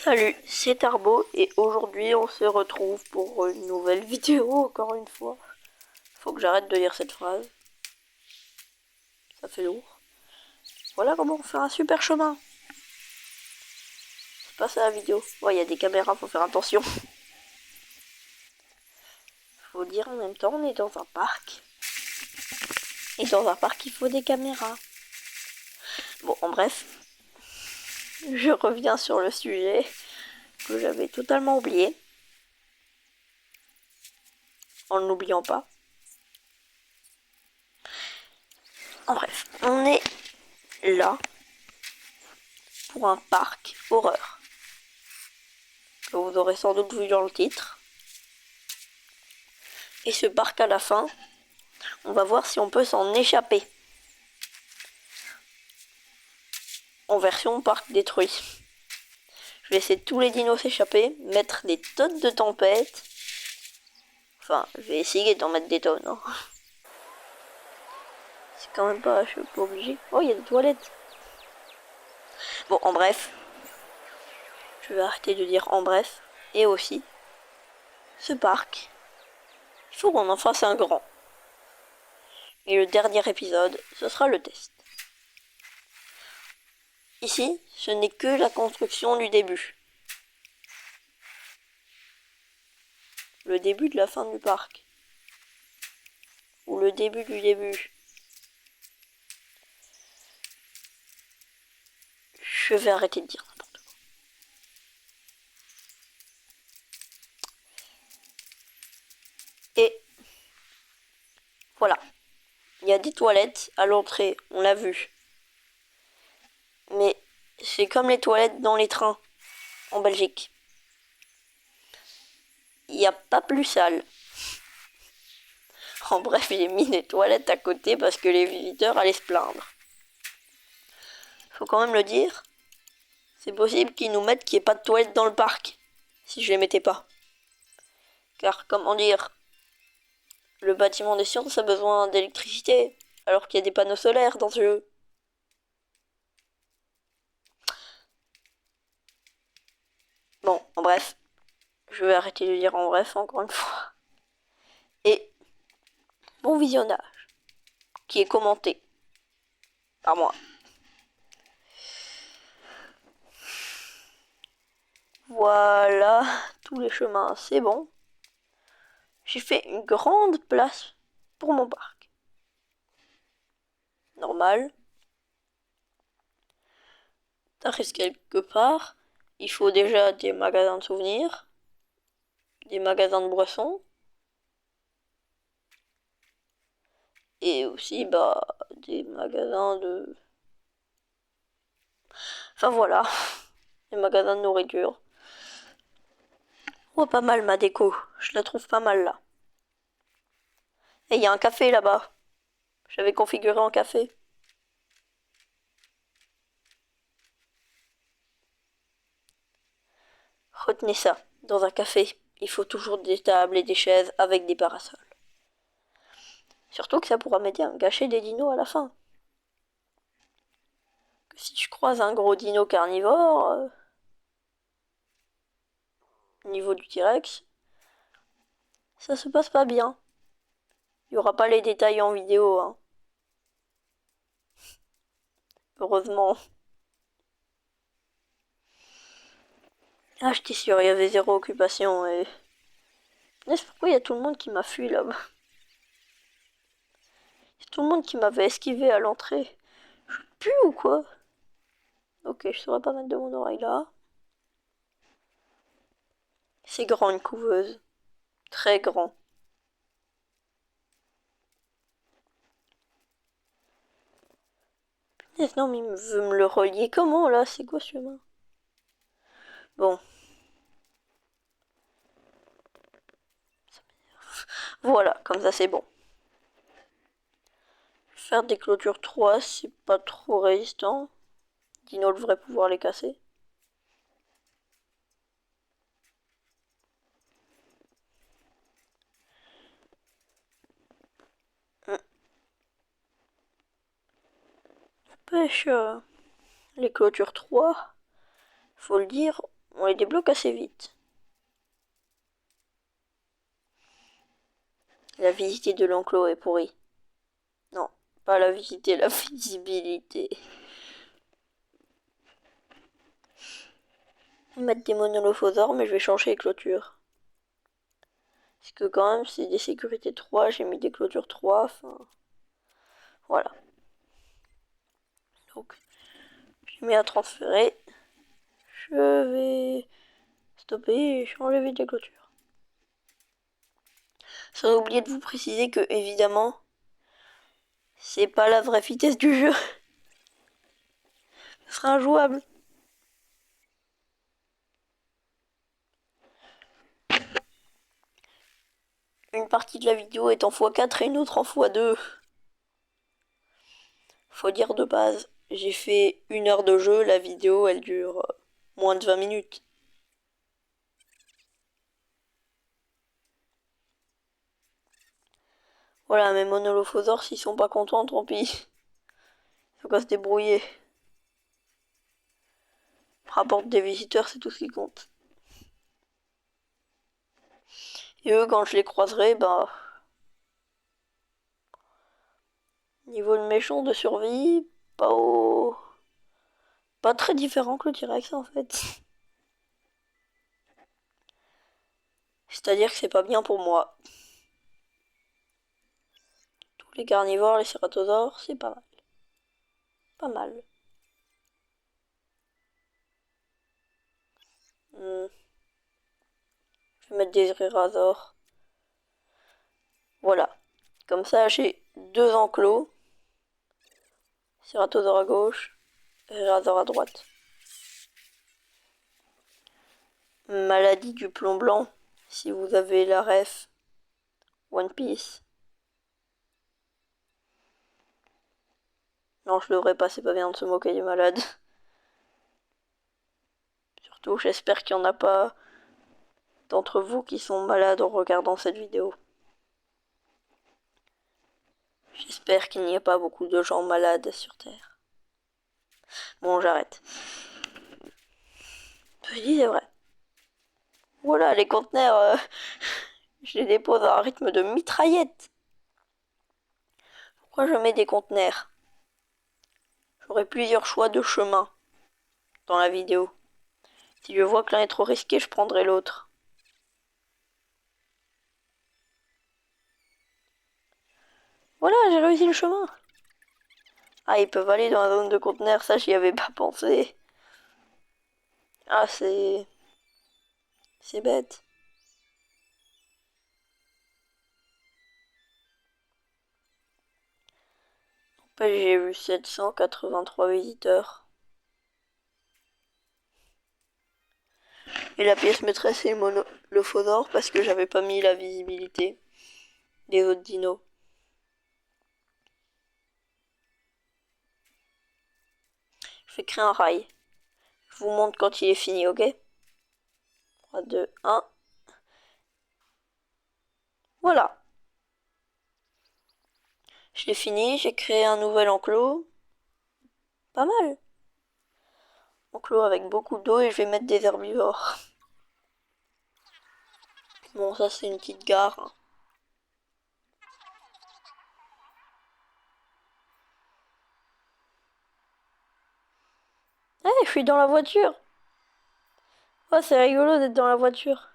Salut, c'est Tarbo et aujourd'hui on se retrouve pour une nouvelle vidéo encore une fois. Faut que j'arrête de lire cette phrase. Ça fait lourd. Voilà comment on fait un super chemin. C'est pas ça la vidéo. Ouais, il y a des caméras, faut faire attention. Faut dire en même temps, on est dans un parc. Et dans un parc, il faut des caméras. Bon, en bref. Je reviens sur le sujet que j'avais totalement oublié. En ne l'oubliant pas. En bref, on est là pour un parc horreur. Que vous aurez sans doute vu dans le titre. Et ce parc à la fin, on va voir si on peut s'en échapper. En version parc détruit. Je vais laisser tous les dinos s'échapper, mettre des tonnes de tempêtes. Enfin, je vais essayer d'en mettre des tonnes. Hein. C'est quand même pas, je suis pas obligé. Oh, il y a des toilettes. Bon, en bref. Je vais arrêter de dire en bref. Et aussi, ce parc, il faut qu'on en fasse un grand. Et le dernier épisode, ce sera le test. Ici, ce n'est que la construction du début. Le début de la fin du parc. Ou le début du début. Je vais arrêter de dire n'importe quoi. Et voilà. Il y a des toilettes à l'entrée, on l'a vu. Mais c'est comme les toilettes dans les trains en Belgique. Il n'y a pas plus sale. En bref, j'ai mis des toilettes à côté parce que les visiteurs allaient se plaindre. Faut quand même le dire. C'est possible qu'ils nous mettent qu'il n'y ait pas de toilettes dans le parc. Si je les mettais pas. Car, comment dire, le bâtiment des sciences a besoin d'électricité. Alors qu'il y a des panneaux solaires dans ce jeu. Bon, en bref. Je vais arrêter de dire en bref encore une fois. Et bon visionnage. Qui est commenté par moi. Voilà, tous les chemins, c'est bon. J'ai fait une grande place pour mon parc. Normal. T'arrives quelque part. Il faut déjà des magasins de souvenirs. Des magasins de boissons. Et aussi, des magasins de... Enfin voilà, des magasins de nourriture. Oh, pas mal ma déco. Je la trouve pas mal là. Et il y a un café là-bas. J'avais configuré en café. Retenez ça. Dans un café, il faut toujours des tables et des chaises avec des parasols. Surtout que ça pourra m'aider à me gâcher des dinos à la fin. Que si je croise un gros dino carnivore, au niveau du T-Rex, ça se passe pas bien. Il n'y aura pas les détails en vidéo, hein. Heureusement. Ah, j'étais sûre, il y avait zéro occupation et... Mais c'est pourquoi il y a tout le monde qui m'a fui là-bas. Il y a tout le monde qui m'avait esquivé à l'entrée. Je pue ou quoi? Ok, je saurais pas mettre de mon oreille là. C'est grand une couveuse. Très grand. Non, mais il veut me le relier comment là? C'est quoi ce chemin? Bon. Voilà, comme ça c'est bon. Faire des clôtures 3, c'est pas trop résistant. Dino devrait pouvoir les casser. Pêche les clôtures 3, faut le dire, On les débloque assez vite. La visibilité de l'enclos est pourrie. Non, pas la visibilité, la visibilité. Ils mettent des monolophosaures, mais je vais changer les clôtures. Parce que quand même, c'est des sécurités 3, j'ai mis des clôtures 3, enfin... Voilà. Donc, je mets à transférer. Je vais stopper et enlever des clôtures. Sans oublier de vous préciser que, évidemment, c'est pas la vraie vitesse du jeu. Ce sera injouable. Une partie de la vidéo est en x4 et une autre en x2. Faut dire de base, j'ai fait 1 heure de jeu, la vidéo elle dure moins de 20 minutes. Voilà, mes monolophosaures, s'ils sont pas contents, tant pis. Faut qu'à se débrouiller. Rapporte des visiteurs, c'est tout ce qui compte. Et eux, quand je les croiserai, bah... Niveau de méchant de survie, pas très différent que le T-Rex en fait. C'est-à-dire que c'est pas bien pour moi. Tous les carnivores, les cératosaures, c'est pas mal. Pas mal. Je vais mettre des rhinosaures. Voilà. Comme ça, j'ai 2 enclos. Cératosaure à gauche, rhinosaure à droite. Maladie du plomb blanc. Si vous avez la ref One Piece. Non, je devrais pas, c'est pas bien de se moquer des malades. Surtout, j'espère qu'il n'y en a pas d'entre vous qui sont malades en regardant cette vidéo. J'espère qu'il n'y a pas beaucoup de gens malades sur Terre. Bon, j'arrête. Je dis, c'est vrai. Voilà, les conteneurs, je les dépose à un rythme de mitraillette. Pourquoi je mets des conteneurs? J'aurai plusieurs choix de chemin dans la vidéo. Si je vois que l'un est trop risqué, je prendrai l'autre. Voilà, j'ai réussi le chemin. Ah, ils peuvent aller dans la zone de conteneurs, ça j'y avais pas pensé. Ah, c'est bête. J'ai eu 783 visiteurs. Et la pièce maîtresse est le faux d'or parce que j'avais pas mis la visibilité des autres dinos. Je vais créer un rail. Je vous montre quand il est fini, ok? 3, 2, 1. Voilà. Je l'ai fini, j'ai créé un nouvel enclos. Pas mal. Enclos avec beaucoup d'eau et je vais mettre des herbivores. Bon, ça c'est une petite gare. Eh, je suis dans la voiture. Oh, c'est rigolo d'être dans la voiture.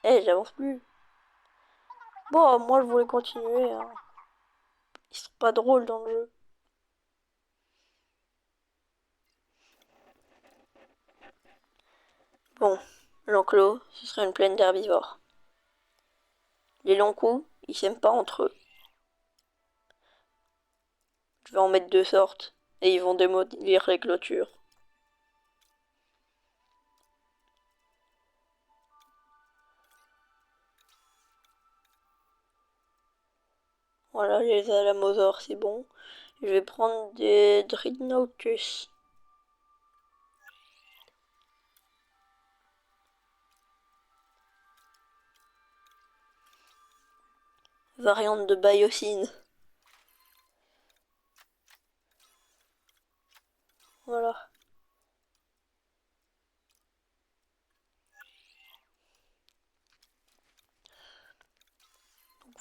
Eh, j'avance plus. Bon, moi je voulais continuer. Hein. Ils sont pas drôles dans le jeu. Bon, l'enclos, ce serait une plaine d'herbivores. Les longs coups, ils s'aiment pas entre eux. Je vais en mettre 2 sortes. Et ils vont démolir les clôtures. Voilà, les alamosaures, c'est bon. Je vais prendre des Dreadnoughtus. Variante de Biocine. Voilà.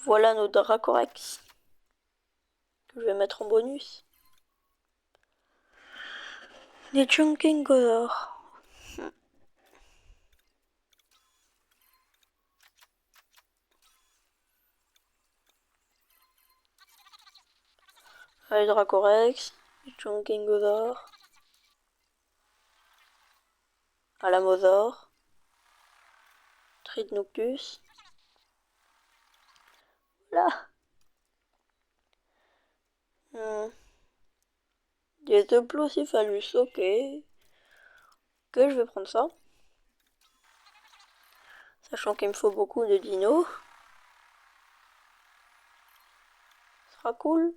Voilà nos Dracorex. Que je vais mettre en bonus. Les Chunking Gothor. Les Dracorex. Les Chunking Gothor. Alamosaure. Tridnoctus. Là. Des Euplocephalus, ok. Que je vais prendre ça. Sachant qu'il me faut beaucoup de dinos. Ce sera cool.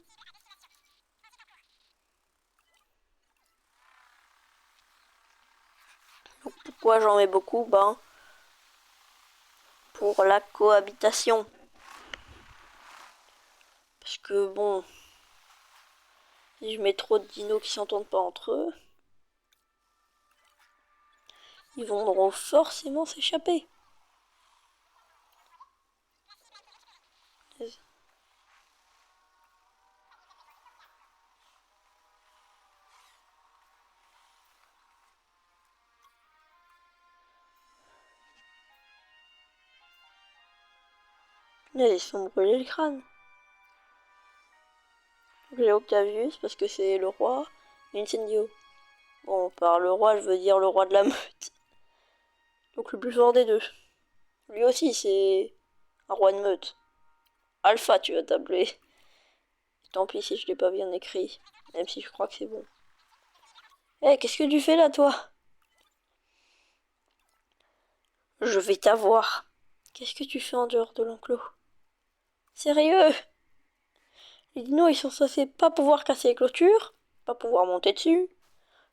Donc pourquoi j'en mets beaucoup? Ben, pour la cohabitation. Parce que bon, si je mets trop de dinos qui s'entendent pas entre eux, ils vont forcément s'échapper. Ils se sont brûlés le crâne. J'ai Octavius parce que c'est le roi. Incendio. Bon, par le roi, je veux dire le roi de la meute. Donc le plus fort des deux. Lui aussi, c'est un roi de meute. Alpha, tu vas t'appeler. Tant pis si je l'ai pas bien écrit. Même si je crois que c'est bon. Eh, qu'est-ce que tu fais là, toi? Je vais t'avoir. Qu'est-ce que tu fais en dehors de l'enclos? Sérieux? Les dinos, ils sont censés pas pouvoir casser les clôtures, pas pouvoir monter dessus,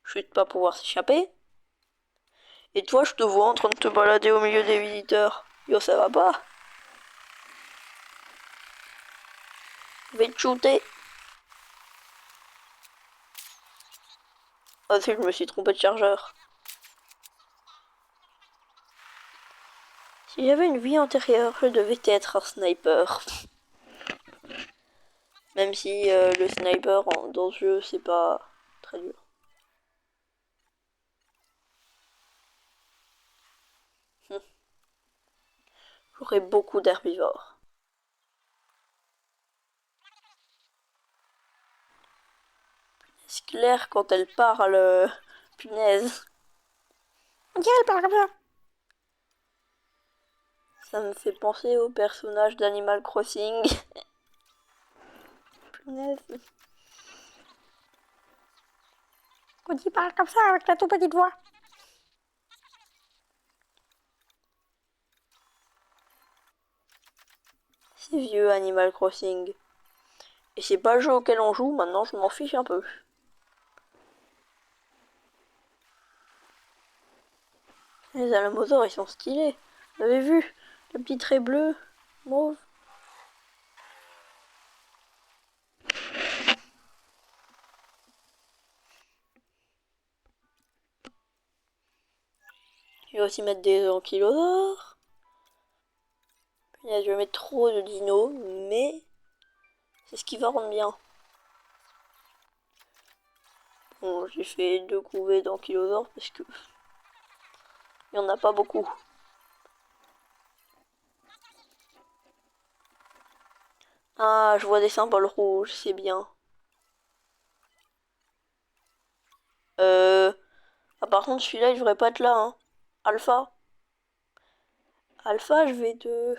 chut, pas pouvoir s'échapper. Et toi, je te vois en train de te balader au milieu des visiteurs. Yo, ça va pas? Je vais te shooter. Ah si, je me suis trompé de chargeur. Si j'avais une vie antérieure, je devais être un sniper. Même si le sniper dans ce jeu, c'est pas très dur. J'aurais beaucoup d'herbivores. C'est clair quand elle parle. Punaise. On dirait elle parle comme ça. Ça me fait penser au personnage d'Animal Crossing. Punaise. Quand il parle comme ça avec la toute petite voix. C'est vieux Animal Crossing. Et c'est pas le jeu auquel on joue, maintenant je m'en fiche un peu. Les alamosaures ils sont stylés. Vous avez vu? Le petit trait bleu, mauve. Je vais aussi mettre des ankylosaures. Là, je vais mettre trop de dinos, mais c'est ce qui va rendre bien. Bon, j'ai fait 2 couvées d'ankylosaures parce que il n'y en a pas beaucoup. Ah, je vois des symboles rouges, c'est bien. Ah, par contre, celui-là, il devrait pas être là, hein. Alpha. Alpha, je vais de...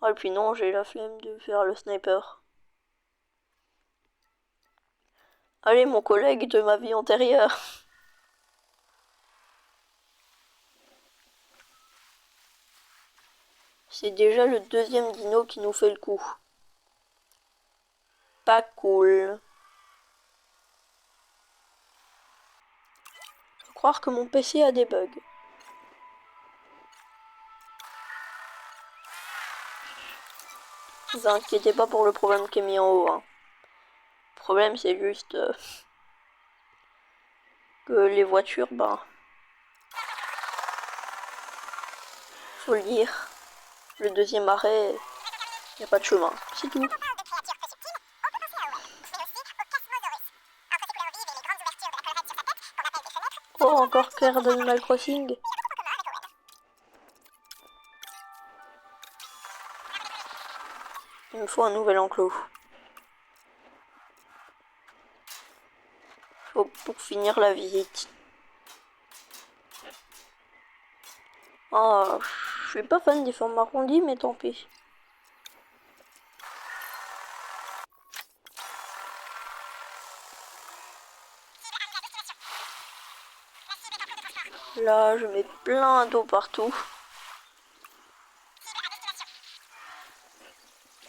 Oh, et puis non, j'ai la flemme de faire le sniper. Allez, mon collègue de ma vie antérieure. C'est déjà le deuxième dino qui nous fait le coup. Pas cool. Je veux croire que mon PC a des bugs. Ne vous inquiétez pas pour le problème qui est mis en haut, hein. Le problème, c'est juste que les voitures, ben... Faut le dire. Le deuxième arrêt... Il n'y a pas de chemin, c'est tout. Oh, encore Claire d'Animal Crossing. Il me faut un nouvel enclos. Pour finir la visite. Oh, je suis pas fan des formes arrondies, mais tant pis. Là, je mets plein d'eau partout.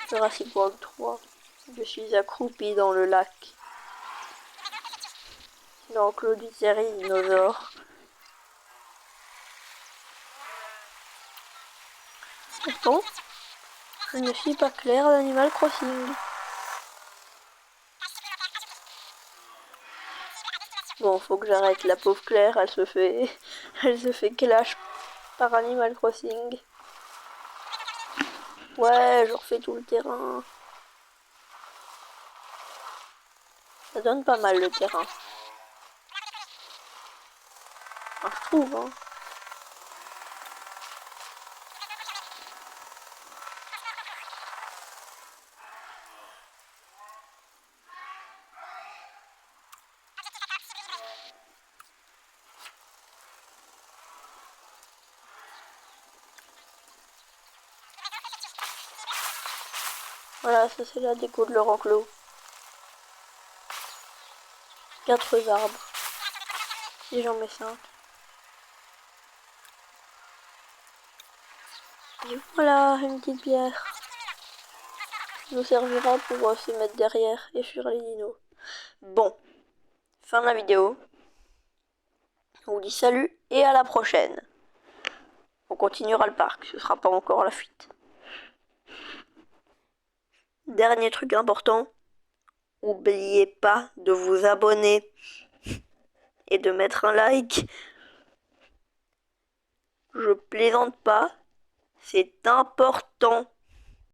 Jurassic World 3. Je suis accroupi dans le lac. L'enclos du dinosaure. Pourtant, je ne suis pas Claire d'Animal Crossing. Bon, faut que j'arrête. La pauvre Claire, elle se fait clash par Animal Crossing. Ouais, je refais tout le terrain. Ça donne pas mal le terrain. Enfin, je trouve, hein. Voilà, ça c'est la déco de leur enclos. 4 arbres. Si j'en mets 5. Et voilà, une petite bière. Qui nous servira pour se mettre derrière et fuir les dinos. Bon, fin de la vidéo. On vous dit salut et à la prochaine. On continuera le parc, ce sera pas encore la fuite. Dernier truc important, n'oubliez pas de vous abonner et de mettre un like. Je plaisante pas, c'est important.